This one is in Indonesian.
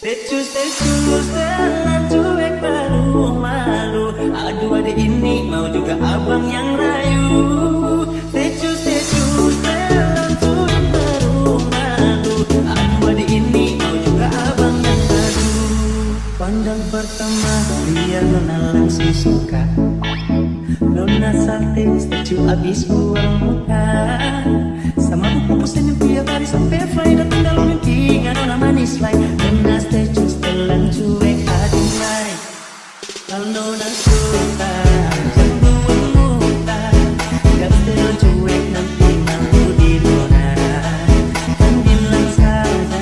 Stay jalan cuek baru malu. Aduh adik ini mau juga abang yang rayu. Stay jalan cuek baru malu. Aduh adik ini mau juga abang yang rayu. Pandang pertama dia nona langsung suka. Nona sate statue abis buang muka. Sama buku pesen yang tiap hari sampai fly. Datang dalam mimpi nona manis like. Nona statue setelan cuek aduh my. Kalau nona suka